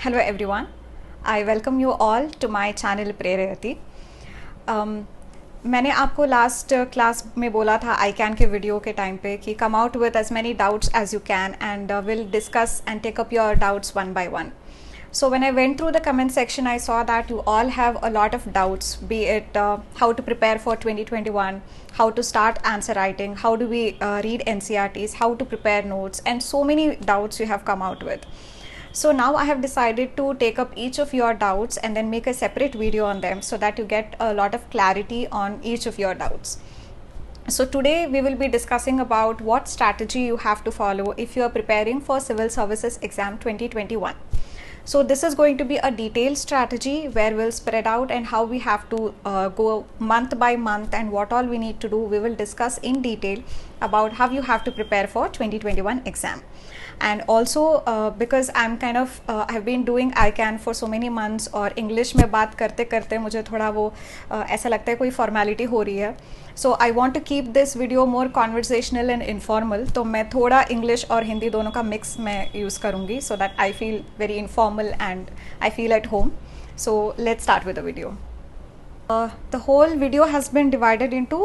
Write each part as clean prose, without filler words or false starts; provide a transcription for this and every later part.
Hello everyone, I welcome you all to my channel प्रेरयति। मैंने आपको लास्ट क्लास में बोला था आई कैन के वीडियो के टाइम पे कि come out with as many doubts as you can and will discuss and take up your doubts one by one. So when I went through the comment section, I saw that you all have a lot of doubts, be it how to prepare for 2021, how to start answer writing, how do we read NCERTs, how to prepare notes, and so many doubts you have come out with. So now I have decided to take up each of your doubts and then make a separate video on them so that you get a lot of clarity on each of your doubts. So today we will be discussing about what strategy you have to follow if you are preparing for Civil Services Exam 2021. So this is going to be a detailed strategy where we'll spread out and how we have to go month by month and what all we need to do. We will discuss in detail about how you have to prepare for 2021 exam. And also because I'm kind of I've been doing ICAN for so many months और English में बात करते करते मुझे थोड़ा वो ऐसा लगता है कोई formality हो रही है. So I want to keep this video more conversational and informal. तो मैं थोड़ा English और हिंदी दोनों का mix में use करूँगी so that I feel very informal and I feel at home. So let's start with the video. The whole video has been divided into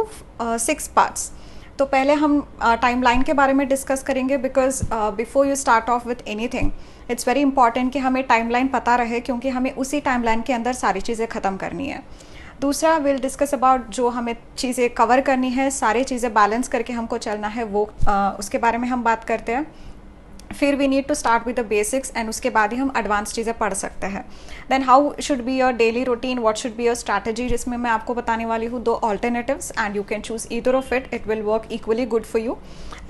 6 parts. तो पहले हम टाइमलाइन के बारे में डिस्कस करेंगे because before you start of with anything it's very important कि हमें timeline पता रहे क्योंकि हमें उसी टाइमलाइन के अंदर सारी चीज़ें ख़त्म करनी है. दूसरा विल डिस्कस अबाउट जो हमें चीज़ें कवर करनी है, सारी चीज़ें बैलेंस करके हमको चलना है वो उसके बारे में हम बात करते हैं. फिर we need to start with the basics and उसके बाद ही हम एडवांस चीज़ें पढ़ सकते हैं. Then how should be your daily routine, what should be your strategy, जिसमें मैं आपको बताने वाली हूँ 2 alternatives and you can choose either of it will work equally good for you.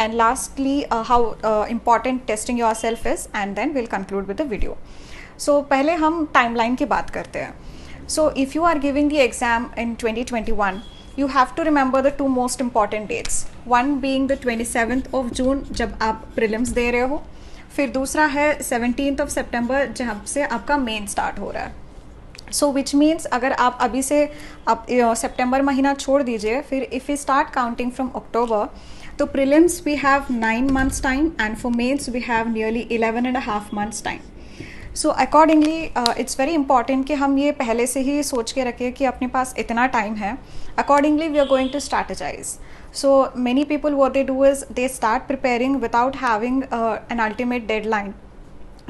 And lastly how important testing your self is and then will conclude with the video. सो पहले हम timeline की बात करते हैं. So if you are giving the exam in 2021 you have to remember the 2 most important dates. One being the 27th of June जब आप prelims दे रहे हो, फिर दूसरा है 17th of September जहाँ से आपका मेन स्टार्ट हो रहा है. So which means अगर आप अभी से आप सितंबर महीना छोड़ दीजिए, फिर if we start counting from October, तो prelims we have 9 months time and for mains we have nearly 11.5 months time. So accordingly it's very important कि हम ये पहले से ही सोच के रखें कि अपने पास इतना टाइम है. Accordingly we are going to strategise. So many people what they do is they start preparing without having an ultimate deadline.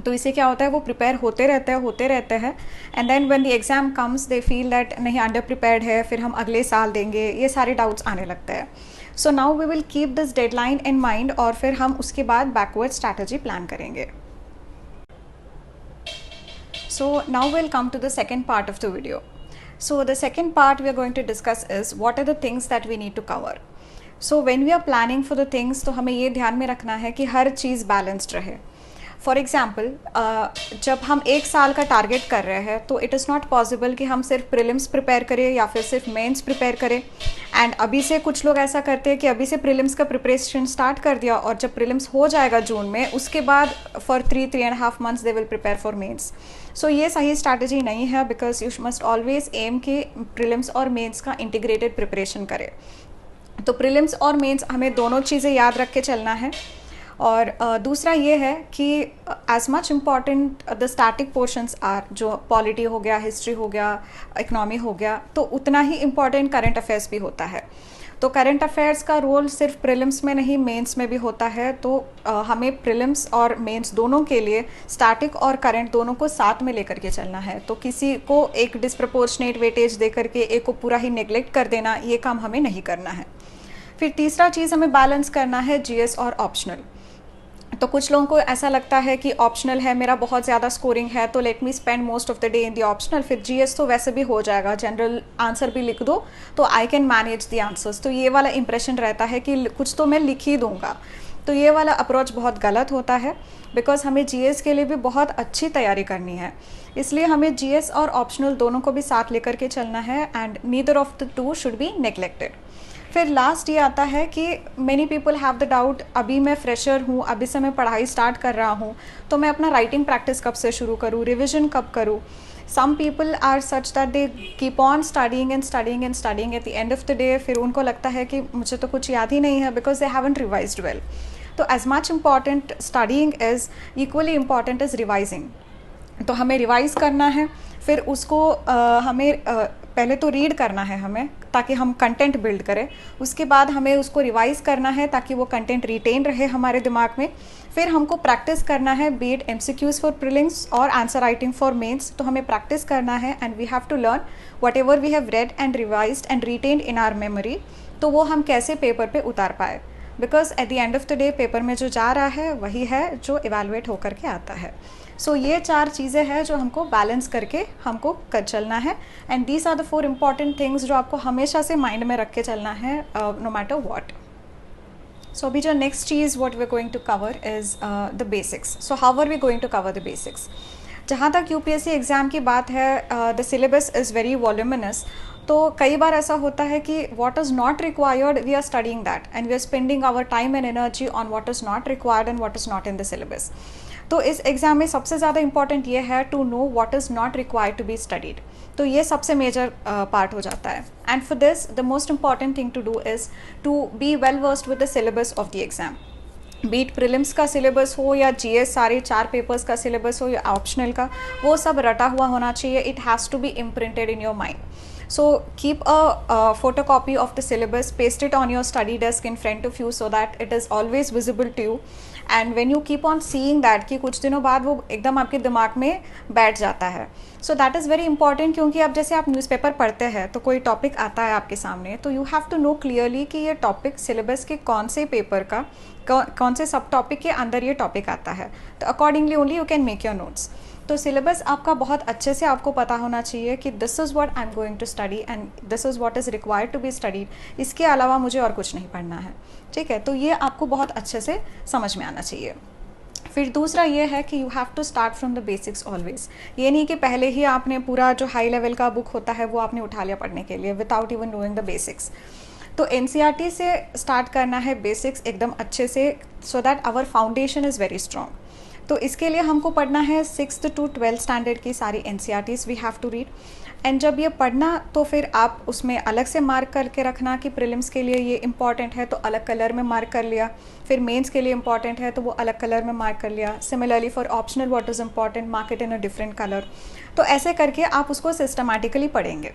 तो इससे क्या होता है, वो प्रिपेयर होते रहते हैं and then when the exam comes they feel that नहीं अंडर प्रिपेयर्ड है, फिर हम अगले साल देंगे, ये सारे डाउट्स आने लगते हैं. So now we will keep this deadline in mind और फिर हम उसके बाद बैकवर्ड स्ट्रैटेजी प्लान करेंगे. So now we'll come to the second part of the video. So the second part we are going to discuss is what are the things that we need to cover. So when we are planning for the things तो हमें ये ध्यान में रखना है कि हर चीज़ balanced रहे. For example जब हम 1 साल का टारगेट कर रहे हैं तो इट इज़ नॉट पॉसिबल कि हम सिर्फ प्रीलिम्स प्रिपेयर करें या फिर सिर्फ मेंस प्रिपेयर करें. एंड अभी से कुछ लोग ऐसा करते हैं कि अभी से प्रीलिम्स का प्रिपरेशन स्टार्ट कर दिया और जब प्रीलिम्स हो जाएगा जून में, उसके बाद for 3.5 months they will prepare for mains. So ये सही स्ट्रैटेजी नहीं है because you must always aim कि प्रीलिम्स और मेंस का इंटीग्रेटेड प्रिपरेशन करें. तो प्रीलिम्स और मेंस हमें दोनों चीज़ें याद रख के चलना है. और दूसरा ये है कि as much important the static portions are, जो पॉलिटी हो गया, हिस्ट्री हो गया, इकनॉमी हो गया, तो उतना ही इम्पॉर्टेंट करंट अफेयर्स भी होता है. तो करंट अफेयर्स का रोल सिर्फ प्रीलिम्स में नहीं मेंस में भी होता है. तो हमें प्रीलिम्स और मेंस दोनों के लिए स्टैटिक और करंट दोनों को साथ में लेकर के चलना है. तो किसी को एक डिस्प्रपोर्शनेट वेटेज दे करके एक को पूरा ही नेग्लेक्ट कर देना, ये काम हमें नहीं करना है. फिर तीसरा चीज़ हमें बैलेंस करना है जीएस और ऑप्शनल. तो कुछ लोगों को ऐसा लगता है कि ऑप्शनल है, मेरा बहुत ज़्यादा स्कोरिंग है, तो let me spend most of the day in the optional. फिर जीएस तो वैसे भी हो जाएगा, जनरल आंसर भी लिख दो तो I can manage the answers. तो ये वाला इंप्रेशन रहता है कि कुछ तो मैं लिख ही दूंगा. तो ये वाला अप्रोच बहुत गलत होता है बिकॉज हमें जीएस के लिए भी बहुत अच्छी तैयारी करनी है. इसलिए हमें जीएस और ऑप्शनल दोनों को भी साथ लेकर के चलना है and neither of the 2 should be neglected. फिर लास्ट ये आता है कि many people have the doubt, अभी मैं फ्रेशर हूँ, अभी से मैं पढ़ाई स्टार्ट कर रहा हूँ, तो मैं अपना राइटिंग प्रैक्टिस कब से शुरू करूँ, रिविजन कब करूँ. Some people are such that they keep on studying and studying and studying. At the end of the day फिर उनको लगता है कि मुझे तो कुछ याद ही नहीं है because they haven't revised well. तो as much important studying is equally important is revising. तो हमें रिवाइज करना है, फिर उसको हमें पहले तो रीड करना है हमें, ताकि हम कंटेंट बिल्ड करें। उसके बाद हमें उसको रिवाइज करना है ताकि वो कंटेंट रिटेन रहे हमारे दिमाग में। फिर हमको प्रैक्टिस करना है, be it MCQs for prelims और आंसर राइटिंग फॉर मेंस। तो हमें प्रैक्टिस करना है and we have to learn whatever we have read and revised and retained in our memory. तो वो हम कैसे पेपर पे उतार पाए, because at the end of the day paper में जो जा रहा है वही है जो इवेलुएट होकर के आता है। सो ये 4 चीज़ें हैं जो हमको बैलेंस करके हमको कर चलना है, and these are the 4 important things जो आपको हमेशा से माइंड में रख के चलना है, नो मैटर व्हाट। सो अभी जो नेक्स्ट चीज़ what we are going to cover is the basics. So how are we going to cover the basics? जहाँ तक UPSC एग्ज़ाम की बात है, the syllabus is very voluminous. तो कई बार ऐसा होता है कि what is not required we are studying that and we are spending our time and energy on what is not required and what is not in the syllabus. तो इस exam में सबसे ज़्यादा इम्पॉर्टेंट ये है to know what is not required to be studied. तो ये सबसे मेजर पार्ट हो जाता है, and for this the most important thing to do is to be well versed with the syllabus of the exam. Be it prelims का syllabus हो या GS सारे 4 पेपर्स का सिलेबस हो या ऑप्शनल का, वो सब रटा हुआ होना चाहिए। It has to be imprinted in your mind. So keep a photocopy of the syllabus, paste it on your study desk in front of you so that it is always visible to you. And when you keep on seeing that कि कुछ दिनों बाद वो एकदम आपके दिमाग में बैठ जाता है. So that is very important, क्योंकि अब जैसे आप न्यूज़पेपर पढ़ते हैं तो कोई टॉपिक आता है आपके सामने, तो you have to know clearly कि ये टॉपिक सिलेबस के कौन से पेपर का कौन से सब टॉपिक के अंदर ये टॉपिक आता है. तो accordingly only you can make your notes. तो सिलेबस आपका बहुत अच्छे से आपको पता होना चाहिए कि this is what I am going to study and this is what is required to be studied. इसके अलावा मुझे और कुछ नहीं पढ़ना है. ठीक है, तो ये आपको बहुत अच्छे से समझ में आना चाहिए. फिर दूसरा ये है कि you have to start from the basics always. ये नहीं कि पहले ही आपने पूरा जो हाई लेवल का बुक होता है वो आपने उठा लिया पढ़ने के लिए without even knowing the basics. तो NCERT से स्टार्ट करना है बेसिक्स एकदम अच्छे से, so that our foundation is very strong. तो इसके लिए हमको पढ़ना है 6th to 12th स्टैंडर्ड की सारी NCERTs we have to read. And जब ये पढ़ना तो फिर आप उसमें अलग से मार्क करके रखना कि प्रीलिम्स के लिए ये इंपॉर्टेंट है तो अलग कलर में मार्क कर लिया, फिर मेंस के लिए इंपॉर्टेंट है तो वो अलग कलर में मार्क कर लिया. Similarly for optional what is important, mark it in a different colour. तो ऐसे करके आप उसको सिस्टमैटिकली पढ़ेंगे.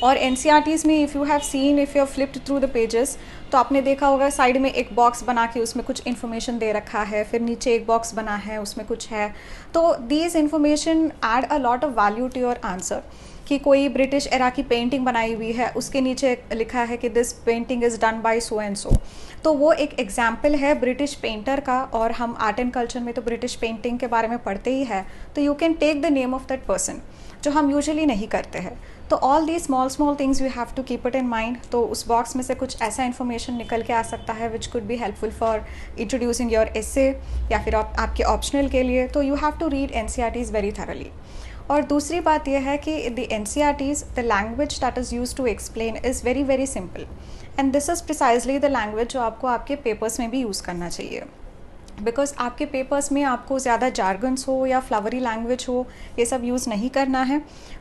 और NCERTs में if you have seen, if you have flipped through the pages, तो आपने देखा होगा साइड में एक बॉक्स बना के उसमें कुछ इन्फॉर्मेशन दे रखा है, फिर नीचे एक बॉक्स बना है उसमें कुछ है. तो these information add a lot of value to your answer. कि कोई ब्रिटिश एरा की पेंटिंग बनाई हुई है, उसके नीचे लिखा है कि this painting is done by so and so. तो वो एक एग्जाम्पल है ब्रिटिश पेंटर का, और हम आर्ट एंड कल्चर में तो ब्रिटिश पेंटिंग के बारे में पढ़ते ही है. तो you can take the name of that person, जो हम यूजुअली नहीं करते हैं. तो all the small things you have to keep it in mind. तो उस बॉक्स में से कुछ ऐसा इन्फॉर्मेशन निकल के आ सकता है which could be helpful for introducing your essay या फिर आपके ऑप्शनल के लिए. तो you have to read NCERTs very thoroughly. और दूसरी बात यह है कि the NCERTs, the language that is use to explain is very very simple, and this is precisely the language जो आपको आपके पेपर्स में भी यूज़ करना चाहिए. बिकॉज आपके पेपर्स में आपको ज़्यादा जार्गन्स हो या फ्लावरी लैंग्वेज हो, ये सब यूज़ नहीं करना है.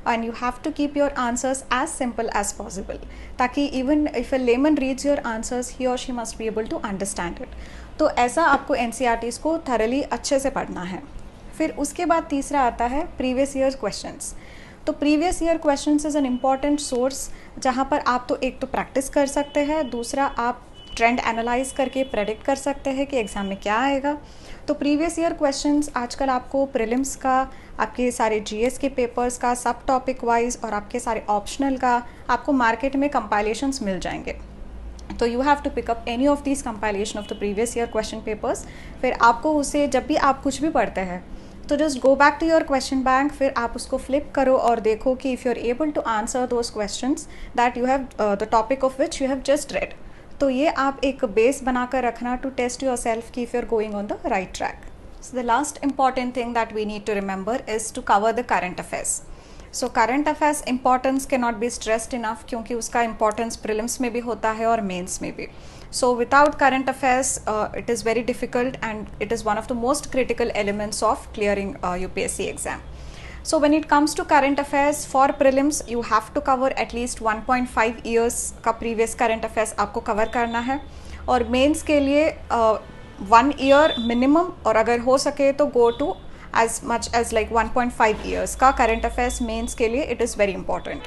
And you have to keep your answers as simple as possible, ताकि even if a layman reads your answers he or she must be able to understand it. तो ऐसा आपको NCERTs को थरली अच्छे से पढ़ना है. फिर उसके बाद तीसरा आता है प्रीवियस ईयर क्वेश्चंस. तो previous year questions is an important source, जहाँ पर आप तो एक तो प्रैक्टिस कर सकते हैं, दूसरा आप ट्रेंड एनालाइज करके प्रेडिक्ट कर सकते हैं कि एग्ज़ाम में क्या आएगा. तो प्रीवियस ईयर क्वेश्चंस आजकल आपको प्रीलिम्स का, आपके सारे GS के पेपर्स का, सब टॉपिक वाइज और आपके सारे ऑप्शनल का आपको मार्केट में कंपाइलेशंस मिल जाएंगे. तो you have to pick up any of this compilation of the previous year question papers. फिर आपको उसे जब भी आप कुछ भी पढ़ते हैं तो just go back to your question bank, फिर आप उसको फ्लिप करो और देखो कि if you are able to answer those questions that you have the topic of which you have just read. तो ये आप एक बेस बनाकर रखना टू टेस्ट योर सेल्फ कि if you are going on the right track. So the last important thing that we need to remember is to cover the current affairs. So current affairs importance के not be stressed enough, क्योंकि उसका importance prelims में भी होता है और mains में भी. So without current affairs, it is very difficult, and it is one of the most critical elements of clearing UPSC exam. So when it comes to current affairs for prelims, you have to cover at least 1.5 years का previous current affairs आपको cover करना है. और mains के लिए 1 year minimum, और अगर हो सके तो go to as much as like 1.5 years का करंट अफेयर्स मेंस के लिए इट इज़ वेरी इंपॉर्टेंट।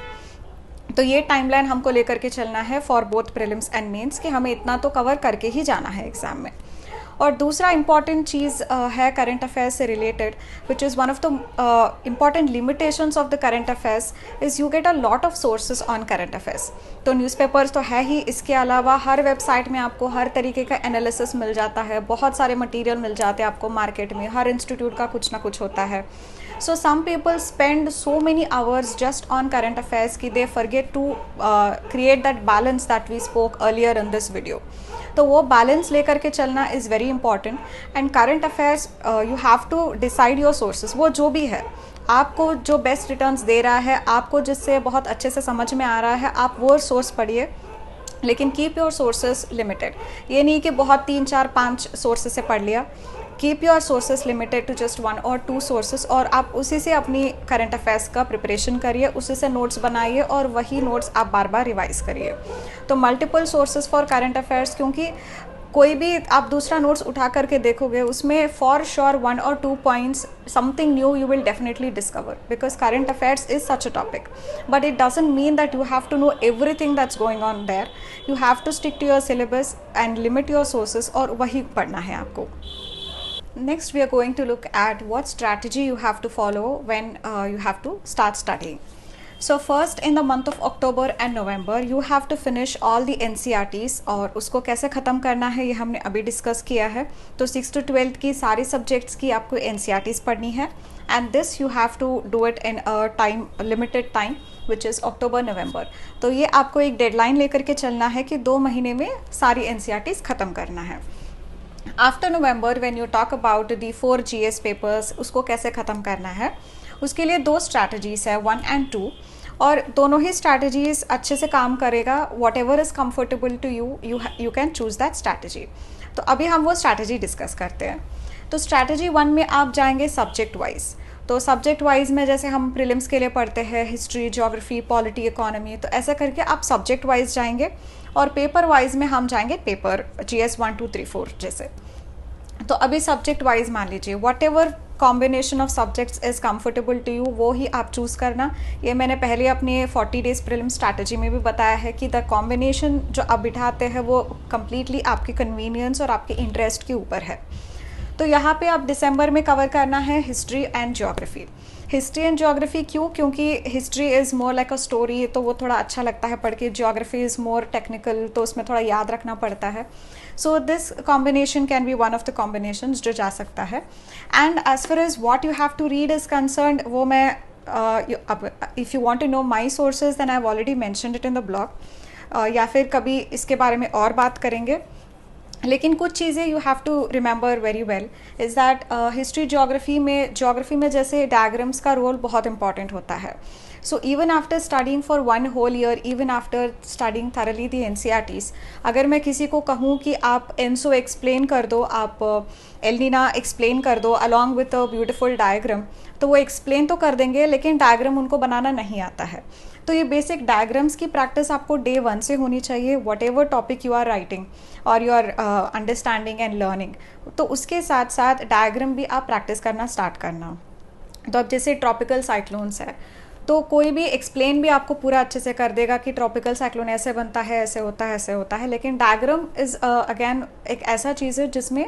तो ये टाइमलाइन हमको लेकर के चलना है for both prelims and mains कि हमें इतना तो कवर करके ही जाना है एग्ज़ाम में। और दूसरा इम्पॉर्टेंट चीज़ है करंट अफेयर्स से related, which is one of the important limitations of the current affairs is you get a lot of sources on current affairs. तो न्यूज़पेपर्स तो है ही, इसके अलावा हर वेबसाइट में आपको हर तरीके का एनालिसिस मिल जाता है, बहुत सारे मटीरियल मिल जाते हैं आपको मार्केट में, हर इंस्टीट्यूट का कुछ ना कुछ होता है। So some people spend so many hours just on current affairs कि they forget to create that balance that we spoke earlier in this video. तो वो बैलेंस लेकर के चलना is very important. And current affairs you have to decide your sources. वो जो भी है, आपको जो बेस्ट रिटर्न्स दे रहा है, आपको जिससे बहुत अच्छे से समझ में आ रहा है, आप वो सोर्स पढ़िए, लेकिन कीप योर सोर्सेज लिमिटेड। ये नहीं कि बहुत 3 4 5 सोर्सेज से पढ़ लिया। Keep your sources limited to just 1 or 2 sources, और आप उसी से अपनी करंट अफेयर्स का प्रिपरेशन करिए, उसी से नोट्स बनाइए और वही नोट्स आप बार बार रिवाइज करिए। तो multiple sources for current affairs, क्योंकि कोई भी आप दूसरा नोट्स उठा करके देखोगे उसमें for sure 1 or 2 points something new you will definitely discover, because current affairs is such a topic. But it doesn't mean that you have to know everything that's going on there. You have to stick to your syllabus and limit your sources, और वही पढ़ना है आपको। Next, we are going to look at what strategy you have to follow when you have to start studying. So first, in the month of October and November, you have to finish all the NCERTs, और उसको कैसे ख़त्म करना है ये हमने अभी discuss किया है। तो 6th to 12th की सारी सब्जेक्ट्स की आपको NCERTs पढ़नी है, and this you have to do it in a limited time, which is October November. तो ये आपको एक डेडलाइन लेकर के चलना है कि 2 महीने में सारी NCERTs ख़त्म करना है। After November when you talk about the 4 GS papers, उसको कैसे ख़त्म करना है, उसके लिए 2 स्ट्रैटेजीज़ है, 1 and 2, और दोनों ही स्ट्रैटेजीज़ अच्छे से काम करेगा। Whatever is comfortable to you can choose that strategy. तो अभी हम वो स्ट्रैटेजी डिस्कस करते हैं। तो स्ट्रैटेजी 1 में आप जाएंगे सब्जेक्ट वाइज। तो सब्जेक्ट वाइज में जैसे हम प्रीलिम्स के लिए पढ़ते हैं हिस्ट्री, ज्योग्राफी, पॉलिटी, इकोनॉमी, तो ऐसा करके आप सब्जेक्ट वाइज जाएंगे, और पेपर वाइज में हम जाएंगे पेपर GS 1 2 3 4 जैसे। तो अभी सब्जेक्ट वाइज मान लीजिए, whatever combination of subjects is comfortable to you वो ही आप चूज़ करना। ये मैंने पहले अपने 40 डेज प्रीलिम्स स्ट्रैटेजी में भी बताया है कि द कॉम्बिनेशन जो आप बिठाते हैं वो कम्प्लीटली आपके कन्वीनियंस और आपके इंटरेस्ट के ऊपर है। तो यहाँ पे आप दिसंबर में कवर करना है history and geography. History and geography क्यों? क्योंकि history is more like a story, तो वो थोड़ा अच्छा लगता है पढ़ के। ज्योग्राफी इज़ मोर टेक्निकल, तो उसमें थोड़ा याद रखना पड़ता है। So this combination can be one of the combinations जो जा सकता है। And as far as what you have to read is concerned, वो मैं if you want to know my sources then I have already mentioned it in the blog, या फिर कभी इसके बारे में और बात करेंगे। लेकिन कुछ चीज़ें you have to remember very well is that history, geography में जैसे डायग्राम्स का रोल बहुत इंपॉर्टेंट होता है। So even after studying for 1 whole year, even after studying thoroughly the NCERTs, अगर मैं किसी को कहूँ कि आप ENSO एक्सप्लेन कर दो, आप एलनीना एक्सप्लेन कर दो along with a beautiful diagram, तो वो एक्सप्लेन तो कर देंगे, लेकिन डायग्राम उनको बनाना नहीं आता है। तो ये बेसिक डायग्राम्स की प्रैक्टिस आपको डे 1 से होनी चाहिए, whatever topic you are writing or you are understanding and learning. तो उसके साथ साथ डायग्राम भी आप प्रैक्टिस करना स्टार्ट करना। तो अब जैसे ट्रॉपिकल साइक्लोन्स है, तो कोई भी एक्सप्लेन भी आपको पूरा अच्छे से कर देगा कि ट्रॉपिकल साइक्लोन ऐसे बनता है, ऐसे होता है, ऐसे होता है, लेकिन डायग्राम इज़ अगेन एक ऐसा चीज़ है जिसमें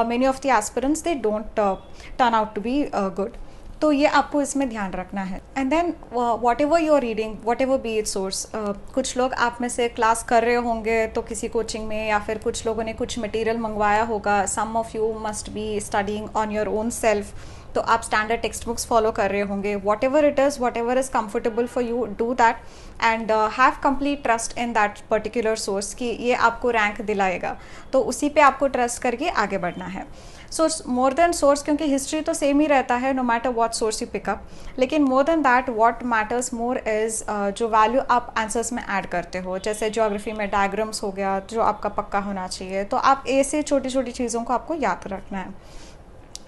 many of the aspirants they don't turn out to be good. तो ये आपको इसमें ध्यान रखना है। And then whatever you are reading, whatever be it source, कुछ लोग आप में से क्लास कर रहे होंगे तो किसी कोचिंग में, या फिर कुछ लोगों ने कुछ मटेरियल मंगवाया होगा। Some of you must be studying on your own self, तो आप स्टैंडर्ड टेक्स्ट बुक्स फॉलो कर रहे होंगे। Whatever it is, whatever is comfortable for you, do that and have complete trust in that particular source कि ये आपको rank दिलाएगा। तो उसी पे आपको ट्रस्ट करके आगे बढ़ना है। सो मोर देन सोर्स, क्योंकि हिस्ट्री तो सेम ही रहता है no matter what source you pick up, लेकिन more than that what matters more is जो वैल्यू आप आंसर्स में ऐड करते हो। जैसे ज्योग्राफी में डायग्राम्स हो गया जो आपका पक्का होना चाहिए, तो आप ऐसे छोटी छोटी चीज़ों को आपको याद रखना है।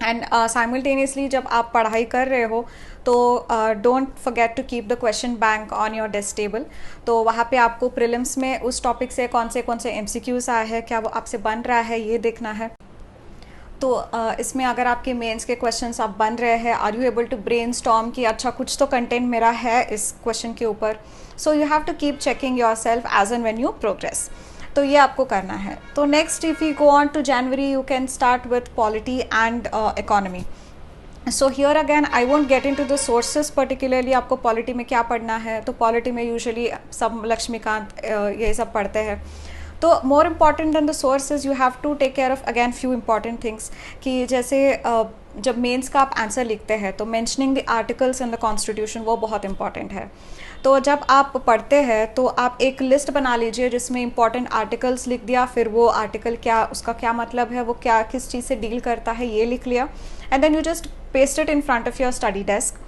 एंड साइमल्टेनियसली जब आप पढ़ाई कर रहे हो तो don't forget to keep the question bank on your desk table. तो वहाँ पे आपको प्रीलिम्स में उस टॉपिक से कौन से MCQs आए हैं, क्या वो आपसे बन रहा है, ये देखना है। तो इसमें अगर आपके मेंस के क्वेश्चंस आप बन रहे हैं, are you able to brainstorm कि अच्छा कुछ तो कंटेंट मेरा है इस क्वेश्चन के ऊपर. So you have to keep checking yourself as and when you progress. तो ये आपको करना है. तो next if you go on to January, you can start with polity and economy. So here again I won't get into the sources particularly आपको polity में क्या पढ़ना है. तो पॉलिटी में यूजुअली सब लक्ष्मीकांत ये सब पढ़ते हैं. तो more important than the sources you have to take care of again few important things कि जैसे जब मेंस का आप आंसर लिखते हैं तो mentioning the articles in the constitution वो बहुत इंपॉर्टेंट है. तो जब आप पढ़ते हैं तो आप एक लिस्ट बना लीजिए जिसमें इंपॉर्टेंट आर्टिकल्स लिख दिया, फिर वो आर्टिकल क्या, उसका क्या मतलब है, वो क्या किस चीज़ से डील करता है ये लिख लिया, and then you just paste it in front of your study desk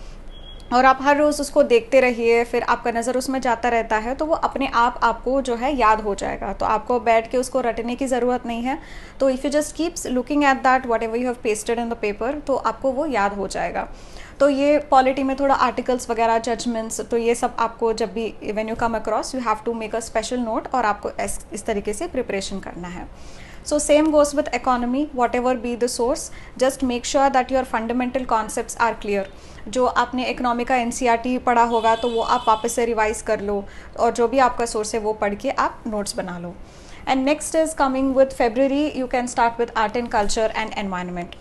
और आप हर रोज़ उसको देखते रहिए. फिर आपका नज़र उसमें जाता रहता है तो वो अपने आप आपको जो है याद हो जाएगा. तो आपको बैठ के उसको रटने की ज़रूरत नहीं है. तो if you just keeps looking at that what ever you have pasted in the paper, तो आपको वो याद हो जाएगा. तो ये पॉलिटी में थोड़ा आर्टिकल्स वगैरह, जजमेंट्स, तो ये सब आपको जब भी when you come across you have to make a special note और आपको इस तरीके से प्रिपरेशन करना है. So same goes with economy, whatever be the source, just make sure that your fundamental concepts are clear. जो आपने इकोनॉमी का NCERT पढ़ा होगा तो वो आप वापस से रिवाइज कर लो और जो भी आपका सोर्स है वो पढ़ के आप नोट्स बना लो. And next is coming with February, you can start with art and culture and environment.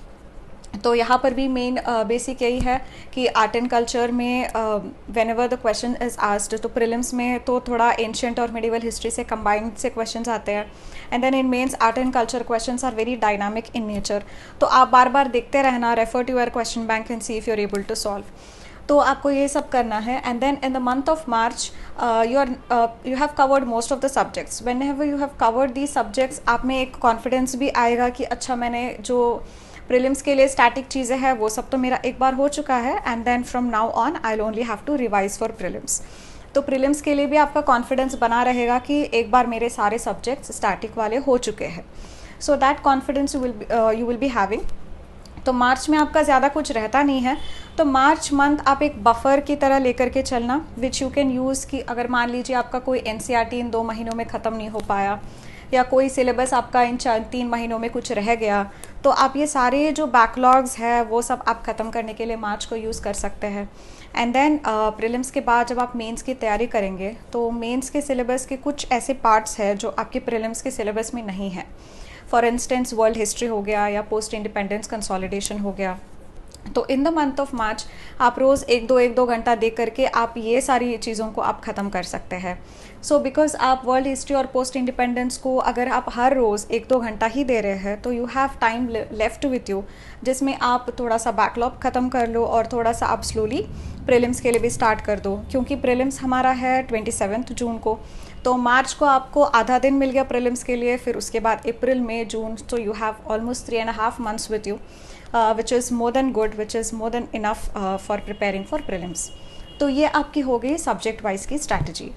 तो यहाँ पर भी मेन बेसिक यही है कि आर्ट एंड कल्चर में whenever the question is asked, तो प्रीलिम्स में तो थोड़ा एंशियंट और मिडिवल हिस्ट्री से कंबाइंड से क्वेश्चंस आते हैं. And then in mains art and culture questions are very dynamic in nature. तो आप बार बार देखते रहना, refer to your question bank and see if you are able to solve. तो आपको ये सब करना है. And then in the month of March you have covered most of the subjects. Whenever you have covered the subjects, आप में एक confidence भी आएगा कि अच्छा मैंने जो प्रीलिम्स के लिए स्टैटिक चीज़ें हैं वो सब तो मेरा एक बार हो चुका है. And then from now on I will only have to revise for prelims. तो प्रीलिम्स के लिए भी आपका कॉन्फिडेंस बना रहेगा कि एक बार मेरे सारे सब्जेक्ट्स स्टैटिक वाले हो चुके हैं. So that confidence you will be having. तो मार्च में आपका ज़्यादा कुछ रहता नहीं है. तो मार्च मंथ आप एक बफर की तरह लेकर के चलना, विच यू कैन यूज़ कि अगर मान लीजिए आपका कोई NCERT इन 2 महीनों में ख़त्म नहीं हो पाया या कोई सिलेबस आपका इन 3 महीनों में कुछ रह गया, तो आप ये सारे जो बैकलॉग्स है वो सब आप ख़त्म करने के लिए मार्च को यूज़ कर सकते हैं. एंड देन प्रीलिम्स के बाद जब आप मेंस की तैयारी करेंगे तो मेंस के सिलेबस के कुछ ऐसे पार्ट्स हैं जो आपके प्रीलिम्स के सिलेबस में नहीं है. फॉर इंस्टेंस वर्ल्ड हिस्ट्री हो गया या पोस्ट इंडिपेंडेंस कंसोलिडेशन हो गया. तो इन द मंथ ऑफ मार्च आप रोज़ 1-2 घंटा दे करके आप ये सारी चीज़ों को आप ख़त्म कर सकते हैं. सो बिकॉज आप वर्ल्ड हिस्ट्री और पोस्ट इंडिपेंडेंस को अगर आप हर रोज़ 1-2 घंटा ही दे रहे हैं तो you have time left with you, जिसमें आप थोड़ा सा बैकलॉग ख़त्म कर लो और थोड़ा सा आप स्लोली प्रीलिम्स के लिए भी स्टार्ट कर दो. क्योंकि प्रीलिम्स हमारा है 27 जून को, तो मार्च को आपको आधा दिन मिल गया प्रीलिम्स के लिए. फिर उसके बाद अप्रैल, मई, जून, तो you have almost 3.5 months with you, which is more than good, which is more than enough for preparing for prelims. तो ये आपकी हो गई सब्जेक्ट वाइज की स्ट्रैटेजी.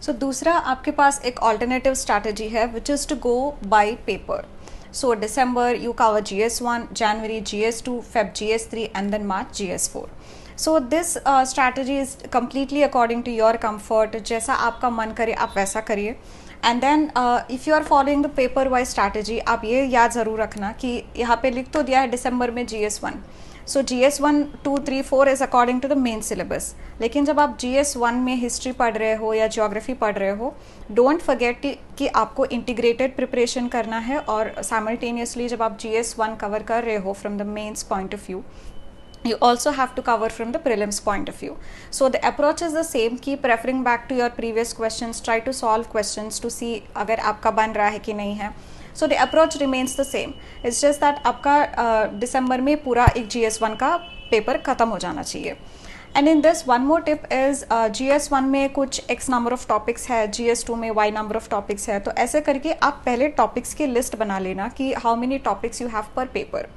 सो दूसरा आपके पास एक ऑल्टरनेटिव स्ट्रैटेजी है which is to go by paper. So December you cover GS1, January GS2, Feb GS3 and then March GS4. So this strategy is completely according to your comfort. जैसा आपका मन करे आप वैसा करिए. And then if you are following the paper wise strategy, आप ये याद ज़रूर रखना कि यहाँ पे लिख तो दिया है दिसंबर में GS1. So GS1, 2, 3, 4 is according to the main syllabus. लेकिन जब आप GS1 में हिस्ट्री पढ़ रहे हो या ज्योग्राफी पढ़ रहे हो, डोंट फॉरगेट कि आपको इंटीग्रेटेड प्रिपरेशन करना है. और साइमल्टेनियसली जब आप GS1 कवर कर रहे हो from the mains point of view, you also have to cover from the prelims point of view. So the approach is the same. Keep referring back to your previous questions, try to solve questions to see अगर आपका बन रहा है कि नहीं है. So the approach remains the same. It's just that आपका दिसंबर में पूरा एक GS1 का पेपर ख़त्म हो जाना चाहिए. And in this one more tip is GS1 में कुछ X नंबर ऑफ टॉपिक्स है, GS2 में Y नंबर ऑफ टॉपिक्स है. तो ऐसे करके आप पहले टॉपिक्स की लिस्ट बना लेना कि how many topics you have per paper.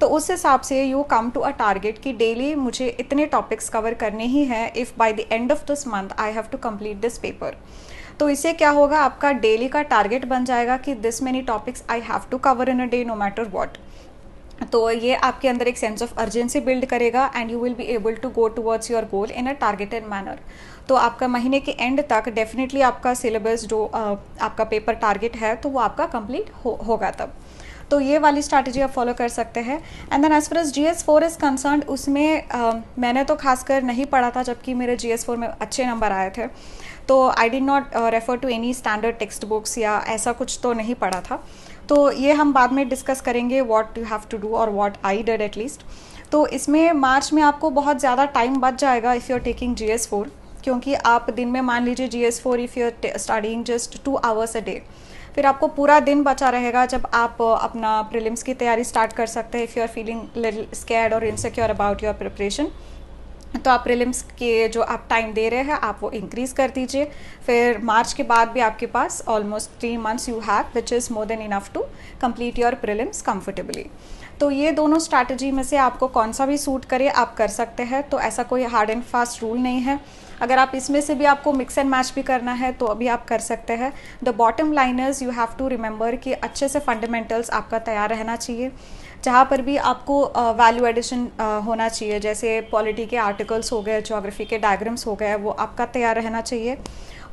तो उस हिसाब से you come to a target कि डेली मुझे इतने टॉपिक्स कवर करने ही हैं if by the end of this month I have to complete this paper. तो इससे क्या होगा, आपका डेली का टारगेट बन जाएगा कि this many topics I have to cover in a day no matter what. तो ये आपके अंदर एक सेंस ऑफ अर्जेंसी बिल्ड करेगा and you will be able to go towards your goal in a targeted manner. तो आपका महीने के एंड तक डेफिनेटली आपका सिलेबस जो आपका पेपर टारगेट है तो वो आपका कंप्लीट होगा तब. तो ये वाली स्ट्रैटेजी आप फॉलो कर सकते हैं। And then as far as GS4 is concern, उसमें मैंने तो खासकर नहीं पढ़ा था, जबकि मेरे GS4 में अच्छे नंबर आए थे। तो I did not refer to any standard text books या ऐसा कुछ तो नहीं पढ़ा था। तो ये हम बाद में डिस्कस करेंगे what you have to do और व्हाट आई डिड एटलीस्ट। तो इसमें मार्च में आपको बहुत ज़्यादा टाइम बच जाएगा if you are taking GS4, क्योंकि आप दिन में मान लीजिए GS4 if you are studying just 2 hours a day, फिर आपको पूरा दिन बचा रहेगा जब आप अपना प्रीलिम्स की तैयारी स्टार्ट कर सकते हैं। If you are feeling little scared और इनसिक्योर अबाउट योर प्रिपरेशन, तो आप प्रीलिम्स के जो आप टाइम दे रहे हैं आप वो इंक्रीज़ कर दीजिए। फिर मार्च के बाद भी आपके पास almost 3 months you have, which is more than enough to complete your prelims comfortably. तो ये दोनों स्ट्रैटेजी में से आपको कौन सा भी सूट करे आप कर सकते हैं। तो ऐसा कोई हार्ड एंड फास्ट रूल नहीं है। अगर आप इसमें से भी आपको मिक्स एंड मैच भी करना है तो अभी आप कर सकते हैं। The bottom line is you have to remember कि अच्छे से फंडामेंटल्स आपका तैयार रहना चाहिए। जहाँ पर भी आपको वैल्यू एडिशन होना चाहिए, जैसे पॉलिटी के आर्टिकल्स हो गए, ज्योग्राफी के डायग्राम्स हो गए, वो आपका तैयार रहना चाहिए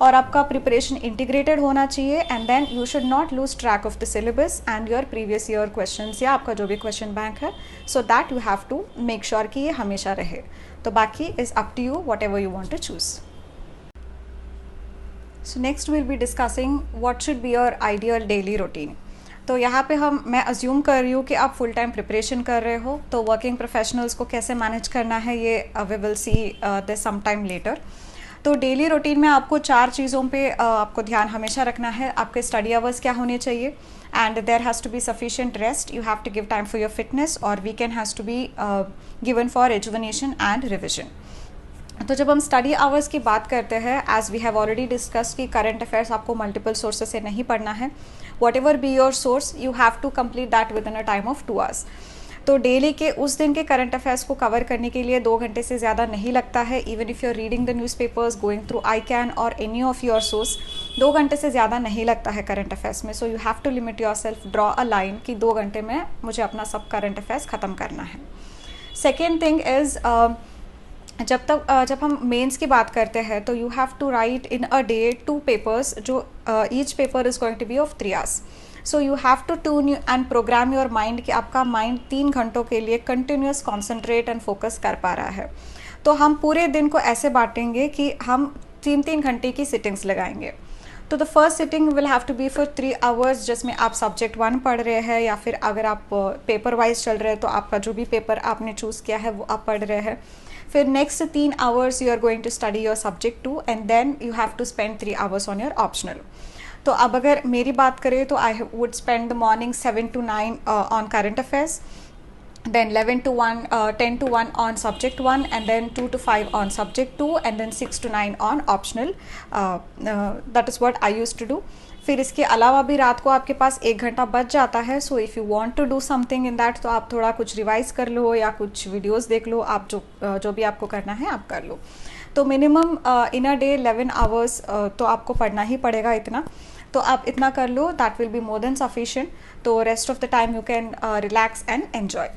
और आपका प्रिपरेशन इंटीग्रेटेड होना चाहिए। And then you should not lose track of the syllabus and your previous year questions या आपका जो भी क्वेश्चन बैंक है, so that you have to make sure कि ये हमेशा रहे। तो बाकी is up to you, whatever you want to choose. So next will be discussing what should be your ideal daily routine. तो यहाँ पे मैं अज्यूम कर रही हूँ कि आप फुल टाइम प्रिपरेशन कर रहे हो, तो वर्किंग प्रोफेशनल्स को कैसे मैनेज करना है ये we will see this some time later. तो डेली रूटीन में आपको 4 चीज़ों पे आपको ध्यान हमेशा रखना है। आपके स्टडी आवर्स क्या होने चाहिए, and there has to be sufficient rest, you have to give time for your fitness, और weekend has to be given for rejuvenation and revision. तो जब हम स्टडी आवर्स की बात करते हैं, as we have already discuss कि current affairs आपको मल्टीपल सोर्सेस से नहीं पढ़ना है। Whatever be your source, you have to complete that with in a time of 2 hours। तो डेली के उस दिन के करंट अफेयर्स को कवर करने के लिए 2 घंटे से ज़्यादा नहीं लगता है। Even if you are reading the newspapers, going through ICAN or any of your source, 2 घंटे से ज़्यादा नहीं लगता है करंट अफेयर्स में। So you have to limit yourself, draw a line कि 2 घंटे में मुझे अपना सब करंट अफेयर्स ख़त्म करना है। सेकेंड थिंग इज़ जब हम मेंस की बात करते हैं तो you have to write in a day 2 papers, जो each paper is going to be of 3 hours। So you have to tune and program your mind कि आपका माइंड 3 घंटों के लिए कंटिन्यूस कॉन्सेंट्रेट एंड फोकस कर पा रहा है। तो हम पूरे दिन को ऐसे बांटेंगे कि हम 3-3 घंटे की सिटिंग्स लगाएंगे। तो the first sitting will have to be for 3 hours, जिसमें आप सब्जेक्ट 1 पढ़ रहे हैं, या फिर अगर आप पेपर वाइज चल रहे हैं तो आपका जो भी पेपर आपने चूज़ किया है वो आप पढ़ रहे हैं। फिर next 3 hours you are going to study your subject 2, and then you have to spend 3 hours on your optional. तो अब अगर मेरी बात करें तो I would spend the morning 7 to 9 on current affairs, then 11 to 1, 10 to 1 on subject 1, and then 2 to 5 on subject 2, and then 6 to 9 on optional. That is what I used to do. फिर इसके अलावा भी रात को आपके पास 1 घंटा बच जाता है। So if you want to do something in that, तो आप थोड़ा कुछ रिवाइज कर लो या कुछ वीडियोस देख लो, आप जो भी आपको करना है आप कर लो। तो minimum in a day 11 hours तो आपको पढ़ना ही पड़ेगा इतना। तो आप इतना कर लो, that will be more than sufficient. तो rest of the time you can relax and enjoy.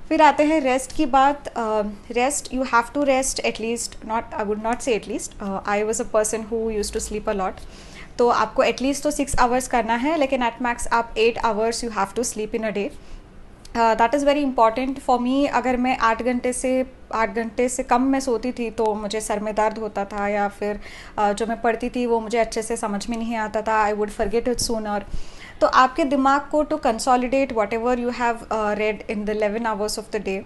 फिर आते हैं रेस्ट की बात। Rest, you have to rest at least, not I would not say at least, I was a person who use to sleep a lot. तो आपको at least तो 6 hours करना है, लेकिन एट मैक्स आप 8 hours you have to sleep in a day. That is very important for me. अगर मैं 8 घंटे से कम मैं सोती थी तो मुझे सर में दर्द होता था, या फिर जो मैं पढ़ती थी वो मुझे अच्छे से समझ में नहीं आता था। I would forget it sooner. तो आपके दिमाग को to consolidate whatever you have read in the 11 hours of the day,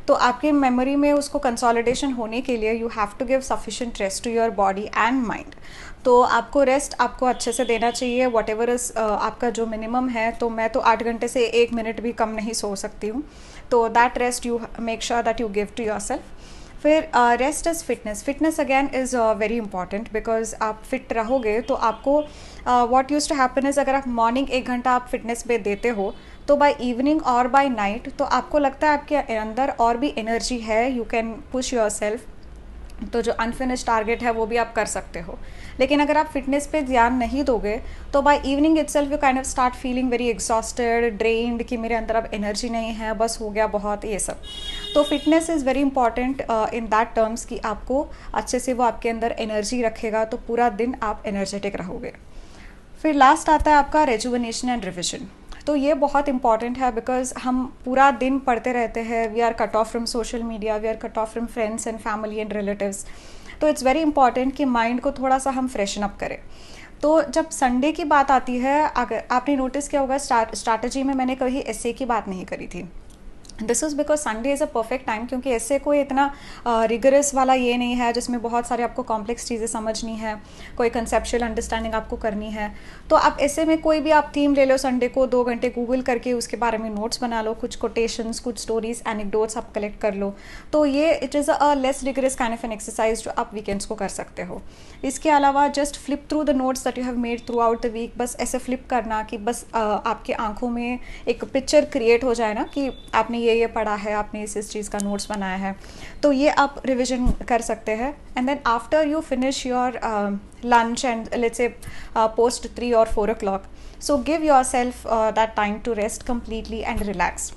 तो आपके मेमोरी में उसको कंसोलिडेशन होने के लिए you have to give sufficient rest to your body and mind. तो आपको रेस्ट आपको अच्छे से देना चाहिए, वट एवर इज़ आपका जो मिनिमम है। तो मैं तो 8 घंटे से 1 मिनट भी कम नहीं सो सकती हूँ। तो that rest you make sure that you give to yourself. फिर rest is fitness. Fitness again is very important, because आप फिट रहोगे तो आपको what used to happen is, अगर आप मॉर्निंग 1 घंटा आप फिटनेस पे देते हो तो बाय इवनिंग और बाय नाइट तो आपको लगता है आपके अंदर और भी एनर्जी है, you can push your self. तो जो अनफिनिश टारगेट है वो भी आप कर सकते हो। लेकिन अगर आप फिटनेस पे ध्यान नहीं दोगे तो by evening itself you kind of start feeling very exhausted, drained, कि मेरे अंदर अब एनर्जी नहीं है, बस हो गया बहुत, ये सब। तो fitness is very important in that terms कि आपको अच्छे से वो आपके अंदर एनर्जी रखेगा, तो पूरा दिन आप एनर्जेटिक रहोगे। फिर लास्ट आता है आपका रेजुविनेशन एंड रिविजन। तो ये बहुत इंपॉर्टेंट है बिकॉज हम पूरा दिन पढ़ते रहते हैं, we are cut off from social media, we are cut off from friends and family and relatives. तो इट्स वेरी इंपॉर्टेंट कि माइंड को थोड़ा सा हम फ्रेशन अप करें। तो जब संडे की बात आती है, अगर आपने नोटिस किया होगा स्ट्रैटेजी में मैंने कभी एसे की बात नहीं करी थी। This is because Sunday is a perfect time, क्योंकि ऐसे कोई इतना रिगरस वाला ये नहीं है जिसमें बहुत सारे आपको कॉम्प्लेक्स चीज़ें समझनी है, कोई कंसेप्चुअल अंडरस्टैंडिंग आपको करनी है। तो आप ऐसे में कोई भी आप थीम ले लो संडे को, 2 घंटे गूगल करके उसके बारे में नोट्स बना लो, कुछ कोटेशंस, कुछ स्टोरीज, एनेक्डोट्स आप कलेक्ट कर लो। तो ये it is a less rigorous kind of an exercise जो आप वीकेंड्स को कर सकते हो। इसके अलावा just flip through the notes that you have made throughout the week. बस ऐसे फ्लिप करना कि बस आपके आंखों में एक पिक्चर क्रिएट हो जाए ना कि आपने ये पढ़ा है, आपने इस चीज़ का नोट्स बनाया है। तो ये आप रिविजन कर सकते हैं। And then after you finish your lunch and let's say post 3 or 4 o'clock, so give yourself that time to rest completely and relax.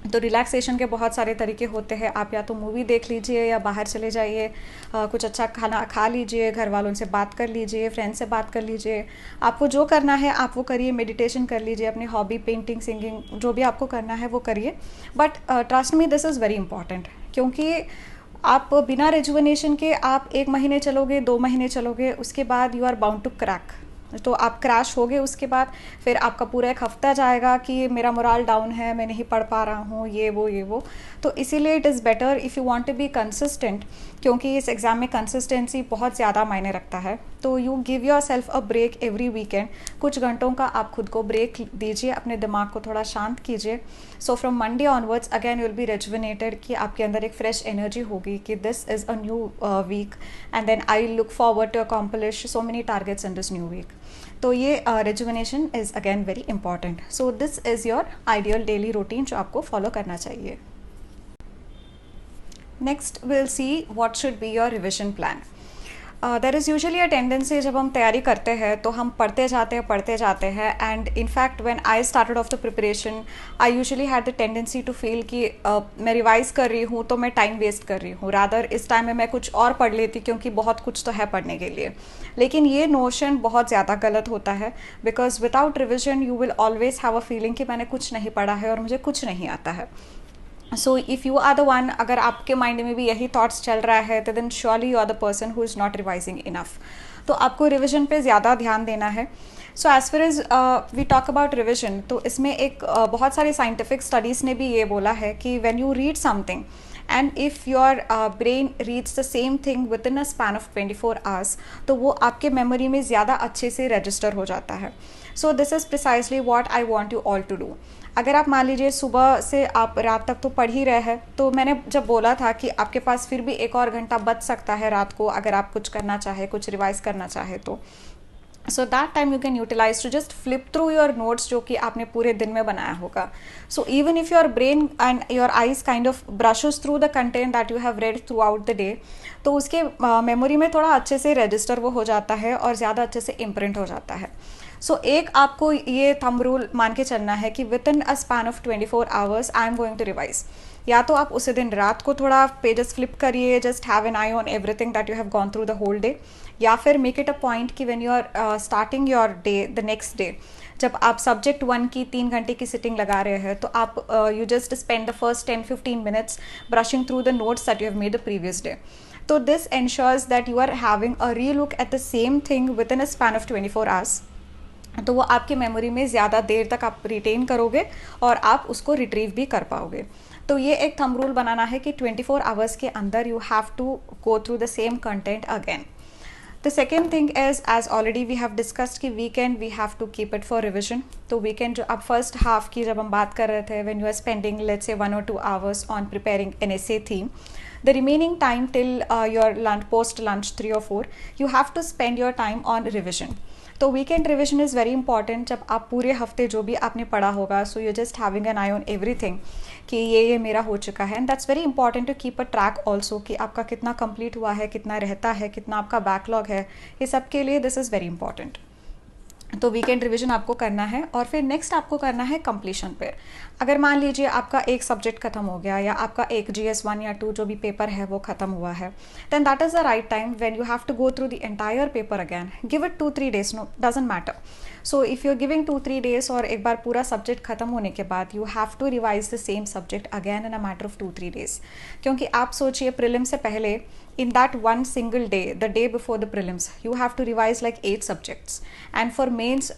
तो रिलैक्सेशन के बहुत सारे तरीके होते हैं। आप या तो मूवी देख लीजिए या बाहर चले जाइए, कुछ अच्छा खाना खा लीजिए, घर वालों से बात कर लीजिए, फ्रेंड से बात कर लीजिए। आपको जो करना है आप वो करिए, मेडिटेशन कर लीजिए, अपनी हॉबी पेंटिंग, सिंगिंग, जो भी आपको करना है वो करिए। But trust me, this is very important, क्योंकि आप बिना रेजुवेनेशन के आप 1 महीने चलोगे, 2 महीने चलोगे, उसके बाद you are bound to crack. तो आप क्रैश हो गए, उसके बाद फिर आपका पूरा एक हफ्ता जाएगा कि मेरा मोरल डाउन है, मैं नहीं पढ़ पा रहा हूँ, ये वो। तो इसीलिए it is better if you want to be consistent, क्योंकि इस एग्ज़ाम में कंसिस्टेंसी बहुत ज़्यादा मायने रखता है। तो you give yourself a break every weekend. कुछ घंटों का आप खुद को ब्रेक दीजिए, अपने दिमाग को थोड़ा शांत कीजिए। So from Monday onwards again you will be rejuvenated, कि आपके अंदर एक फ्रेश एनर्जी होगी कि this is a new week and then I look forward to accomplish so many targets in this new week. तो ये rejuvenation is again very important. So this is your ideal daily routine जो आपको follow करना चाहिए। Next will see what should be your revision plan. There is usually a tendency, जब हम तैयारी करते हैं तो हम पढ़ते जाते हैं and in fact when I started off the preparation I usually had the tendency to feel कि मैं रिवाइज कर रही हूँ तो मैं टाइम वेस्ट कर रही हूँ, रादर इस टाइम में मैं कुछ और पढ़ लेती, क्योंकि बहुत कुछ तो है पढ़ने के लिए। लेकिन ये नोशन बहुत ज़्यादा गलत होता है, because without revision you will always have a feeling कि मैंने कुछ नहीं पढ़ा है और मुझे कुछ नहीं आता है। So if you are the one, अगर आपके माइंड में भी यही थॉट्स चल रहा है, तो then surely you are the person who is not revising enough. तो आपको रिविजन पे ज़्यादा ध्यान देना है। So as far as we talk about revision, तो इसमें एक बहुत सारी साइंटिफिक स्टडीज़ ने भी ये बोला है कि when you read something and if your brain reads the same thing with in a span of 24 hours, तो वो आपके मेमोरी में ज़्यादा अच्छे से रजिस्टर हो जाता है। So this is precisely what I want you all to do. अगर आप मान लीजिए सुबह से आप रात तक तो पढ़ ही रहे हैं, तो मैंने जब बोला था कि आपके पास फिर भी 1 और घंटा बच सकता है रात को, अगर आप कुछ करना चाहे, कुछ रिवाइज करना चाहे तो। So that time you can utilize to just flip through your notes जो कि आपने पूरे दिन में बनाया होगा। So even if your brain and your eyes kind of brushes through the content that you have read throughout the day, तो उसके मेमोरी में थोड़ा अच्छे से रजिस्टर वो हो जाता है और ज़्यादा अच्छे से इम्प्रिंट हो जाता है। सो एक आपको ये थंब रूल मान के चलना है कि with in a span of 24 hours I am going to revise. या तो आप उसी दिन रात को थोड़ा पेजेस फ्लिप करिए, just have an eye on everything that you have gone through the whole day, या फिर मेक इट अ पॉइंट कि when you are starting your day the next day, जब आप सब्जेक्ट 1 की 3 घंटे की सिटिंग लगा रहे हैं, तो आप you just spend the first 10-15 minutes brushing through the notes that you have made the previous day. तो this ensures that you are having a re-look at the same thing within a span of 24 hours। तो वो आपकी memory में ज़्यादा देर तक आप retain करोगे और आप उसको रिट्रीव भी कर पाओगे। तो ये एक थंब रूल बनाना है कि 24 आवर्स के अंदर you have to go through the same content again. The second thing is, as already we have discussed कि weekend we have to keep it for revision. तो वीकेंड जो अब फर्स्ट हाफ की जब हम बात कर रहे थे, when you are spending let's say 1 or 2 hours on preparing an essay theme, the remaining time till your lunch, post lunch 3 or 4, you have to spend your time on revision। तो weekend revision is very important. जब आप पूरे हफ्ते जो भी आपने पढ़ा होगा, so you just having an eye on everything कि ये मेरा हो चुका है। And that's very important to keep a track also कि आपका कितना कंप्लीट हुआ है, कितना रहता है, कितना आपका बैकलॉग है, ये सब के लिए दिस इज़ वेरी इंपॉर्टेंट। तो वीकेंड रिवीजन आपको करना है और फिर नेक्स्ट आपको करना है कंप्लीशन पे। अगर मान लीजिए आपका एक सब्जेक्ट खत्म हो गया या आपका एक GS1 या 2 जो भी पेपर है वो खत्म हुआ है, then that is the right time when you have to go through the entire paper again. Give it 2-3 days, no doesn't matter. So if you are giving 2-3 days और एक बार पूरा सब्जेक्ट खत्म होने के बाद you have to revise the same subject again in a matter of 2-3 days। क्योंकि आप सोचिए प्रीलिम से पहले in that one single day, the day before the prelims, you have to revise like 8 subjects, and for mains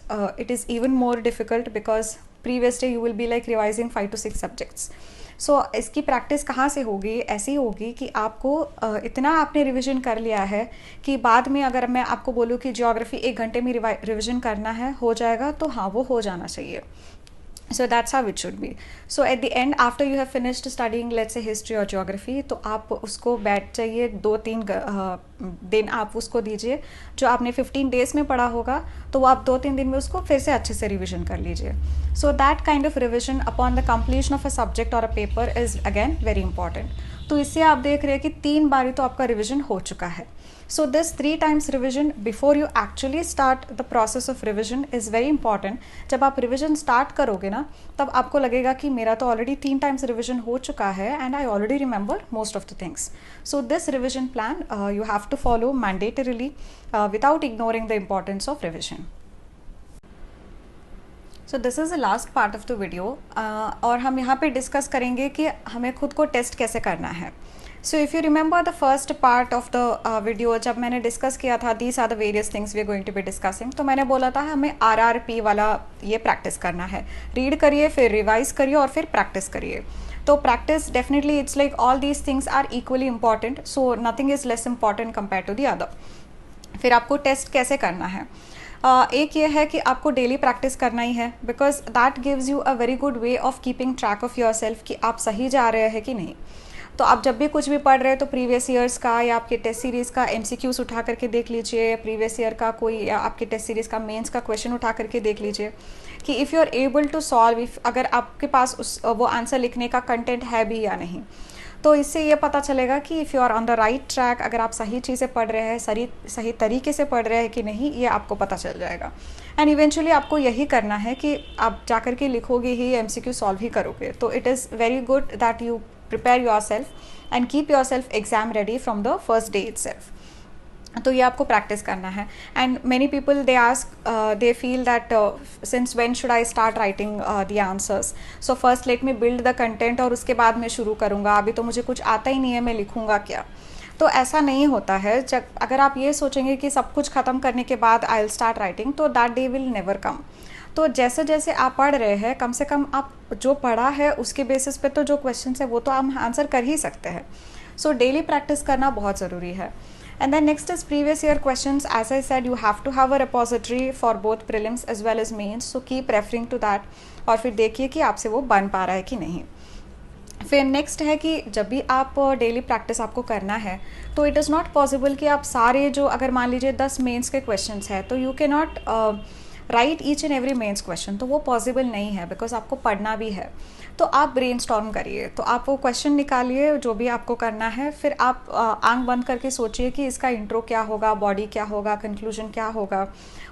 it is even more difficult because previous day you will be like revising 5 to 6 subjects. सो इसकी practice कहाँ से होगी? ऐसी होगी कि आपको इतना आपने रिवीजन कर लिया है कि बाद में अगर मैं आपको बोलूँ कि ज्योग्राफी 1 घंटे में रिवीजन करना है, हो जाएगा, तो हाँ वो हो जाना चाहिए। So that's how it should be. So at the end, after you have finished studying, let's say history or geography, तो आप उसको बैठ जाइए 2-3 दिन आप उसको दीजिए। जो आपने 15 days में पढ़ा होगा तो वो आप 2-3 दिन में उसको फिर से अच्छे से रिविजन कर लीजिए। So that kind of revision upon the completion of a subject or a paper is again very important. तो इससे आप देख रहे हैं कि 3 बारी तो आपका रिविजन हो चुका है। So this 3 times revision before you actually start the process of revision is very important. जब आप रिविजन स्टार्ट करोगे ना, तब आपको लगेगा कि मेरा तो ऑलरेडी 3 times रिविजन हो चुका है and I already remember most of the things. So this revision plan you have to follow mandatorily without ignoring the importance of revision. So this is the last part of the video और हम यहाँ पे discuss करेंगे कि हमें खुद को test कैसे करना है। So if you remember the first part of the video, जब मैंने डिस्कस किया था these are the various things we are going to be discussing, तो मैंने बोला था हमें RRP वाला ये प्रैक्टिस करना है। रीड करिए, फिर रिवाइज करिए और फिर प्रैक्टिस करिए। तो practice definitely it's like all these things are equally important, so nothing is less important compare to the other. फिर आपको टेस्ट कैसे करना है? एक ये है कि आपको डेली प्रैक्टिस करना ही है, because that gives you a very good way of keeping track of your self कि आप सही जा रहे हैं कि नहीं। तो आप जब भी कुछ भी पढ़ रहे हैं तो प्रीवियस ईयर्स का या आपके टेस्ट सीरीज़ का MCQs उठा करके देख लीजिए, प्रीवियस ईयर का कोई या आपके टेस्ट सीरीज़ का मेंस का क्वेश्चन उठा करके देख लीजिए कि if you are able to solve, if अगर आपके पास वो आंसर लिखने का कंटेंट है भी या नहीं। तो इससे ये पता चलेगा कि if you are on the right track, अगर आप सही चीज़ें पढ़ रहे हैं, सही तरीके से पढ़ रहे हैं कि नहीं, ये आपको पता चल जाएगा। एंड इवेंचुअली आपको यही करना है कि आप जा कर के लिखोगे ही, MCQ सॉल्व ही करोगे। तो it is very good that you prepare your self and keep your self exam ready from the first day itself. तो ये आपको प्रैक्टिस करना है। And many people they ask, they feel that since when should I start writing the answers, so first let me build the content और उसके बाद मैं शुरू करूँगा, अभी तो मुझे कुछ आता ही नहीं है, मैं लिखूँगा क्या? तो ऐसा नहीं होता है। जब अगर आप ये सोचेंगे कि सब कुछ ख़त्म करने के बाद आई विल स्टार्ट राइटिंग, तो that day will never come. तो जैसे जैसे आप पढ़ रहे हैं, कम से कम आप जो पढ़ा है उसके बेसिस पे तो जो क्वेश्चन है वो तो हम आंसर कर ही सकते हैं। सो डेली प्रैक्टिस करना बहुत ज़रूरी है। And then next is previous year questions. As I said, you have to have a repository for both prelims as well as mains. So keep referring to that और फिर देखिए कि आपसे वो बन पा रहा है कि नहीं। फिर नेक्स्ट है कि जब भी आप डेली प्रैक्टिस आपको करना है, तो इट इज़ नॉट पॉसिबल कि आप सारे जो, अगर मान लीजिए 10 मेंस के क्वेश्चंस है, तो you can not write each and every mains question, तो वो पॉसिबल नहीं है, बिकॉज आपको पढ़ना भी है। तो आप ब्रेनस्टॉर्म करिए, तो आप वो क्वेश्चन निकालिए जो भी आपको करना है, फिर आप आंख बंद करके सोचिए कि इसका इंट्रो क्या होगा, बॉडी क्या होगा, कंक्लूजन क्या होगा,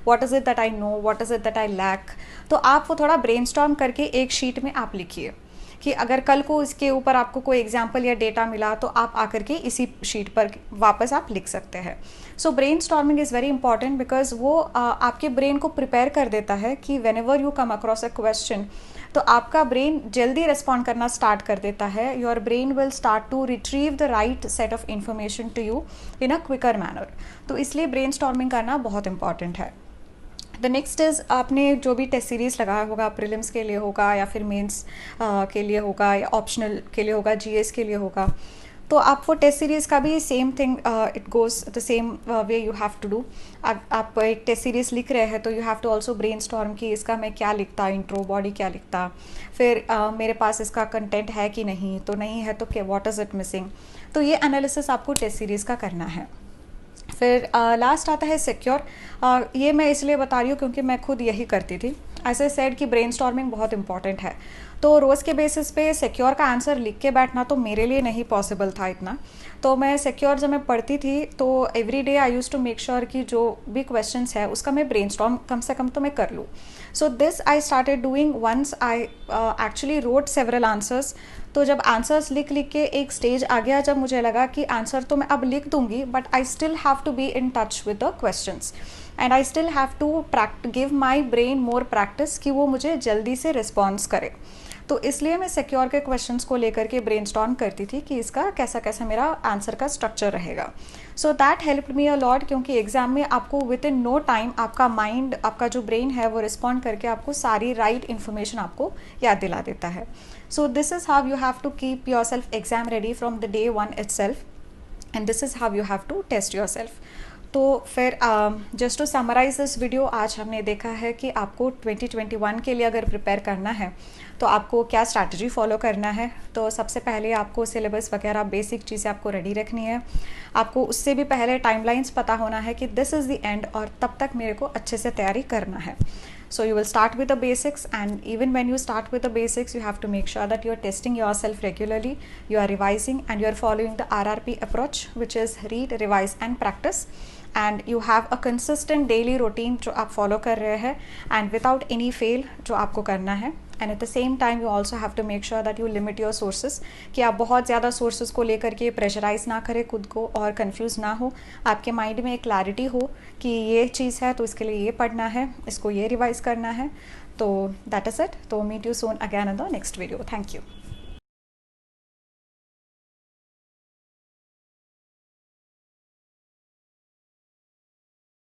what is it that I know, what is it that I lack. तो आप वो थोड़ा ब्रेनस्टॉर्म करके एक शीट में आप लिखिए कि अगर कल को इसके ऊपर आपको कोई एग्जाम्पल या डेटा मिला तो आप आकर के इसी शीट पर वापस आप लिख सकते हैं। So brain storming is very important, because वो आपके ब्रेन को प्रिपेयर कर देता है कि when ever you come across a question, तो आपका ब्रेन जल्दी रिस्पॉन्ड करना स्टार्ट कर देता है। Your brain will start to retrieve the right set of information to you in a quicker manner. तो इसलिए ब्रेन स्टॉर्मिंग करना बहुत इंपॉर्टेंट है। द नेक्स्ट इज़, आपने जो भी टेस्ट सीरीज़ लगाया होगा, प्रीलिम्स के लिए होगा या फिर मेंस के लिए होगा या ऑप्शनल के लिए होगा, GS के लिए होगा, तो आप वो टेस्ट सीरीज़ का भी same thing, it goes the same way you have to do. आप एक टेस्ट सीरीज़ लिख रहे हैं तो you have to also brainstorm कि इसका मैं क्या लिखता, इंट्रो, बॉडी क्या लिखता, फिर मेरे पास इसका कंटेंट है कि नहीं, तो नहीं है तो क्या, व्हाट इज़ इट मिसिंग। तो ये एनालिसिस आपको टेस्ट सीरीज़ का करना है। फिर लास्ट आता है सिक्योर। ये मैं इसलिए बता रही हूँ क्योंकि मैं खुद यही करती थी। एज ए सेड कि ब्रेनस्टॉर्मिंग बहुत इंपॉर्टेंट है, तो रोज़ के बेसिस पे सिक्योर का आंसर लिख के बैठना तो मेरे लिए नहीं पॉसिबल था इतना। तो मैं सिक्योर जब मैं पढ़ती थी तो every day I use to make sure कि जो भी क्वेश्चंस है उसका मैं ब्रेनस्टॉर्म कम से कम तो मैं कर लूँ। So this I started doing once I actually wrote several answers. तो जब आंसर्स लिख लिख के एक स्टेज आ गया जब मुझे लगा कि आंसर तो मैं अब लिख दूंगी, but I still have to be in touch with the questions and I still have to give my brain more practice कि वो मुझे जल्दी से रिस्पॉन्स करे। तो इसलिए मैं सिक्योर के क्वेश्चंस को लेकर के ब्रेनस्टॉर्म करती थी कि इसका कैसा कैसा मेरा आंसर का स्ट्रक्चर रहेगा। So that helped me a lot, क्योंकि एग्जाम में आपको विद इन नो टाइम आपका माइंड, आपका जो ब्रेन है वो रिस्पॉन्ड करके आपको सारी राइट इन्फॉर्मेशन आपको याद दिला देता है। So this is how you have to keep your self exam ready from the day one itself, and this is how you have to test your self. तो फिर just to summarise this video, आज हमने देखा है कि आपको 2021 के लिए अगर प्रिपेयर करना है तो आपको क्या स्ट्रैटेजी फॉलो करना है। तो सबसे पहले आपको सिलेबस वगैरह बेसिक चीज़ें आपको रेडी रखनी है। आपको उससे भी पहले टाइमलाइंस पता होना है कि दिस इज़ द एंड और तब तक मेरे को अच्छे से तैयारी करना है। So you will start with the basics, and even when you start with the basics, you have to make sure that you are testing yourself regularly, you are revising, and you are following the RRP approach, which is read, revise and practice, and you have a consistent daily routine जो आप follow कर रहे हैं and without any fail जो आपको करना है। And at the same time you also have to make sure that you limit your sources, कि आप बहुत ज़्यादा सोर्सेज को लेकर के प्रेशराइज ना करें खुद को और कंफ्यूज ना हो। आपके माइंड में एक क्लैरिटी हो कि ये चीज़ है तो इसके लिए ये पढ़ना है, इसको ये रिवाइज करना है। तो दैट इज़ इट। तो meet you soon again in the next video. Thank you.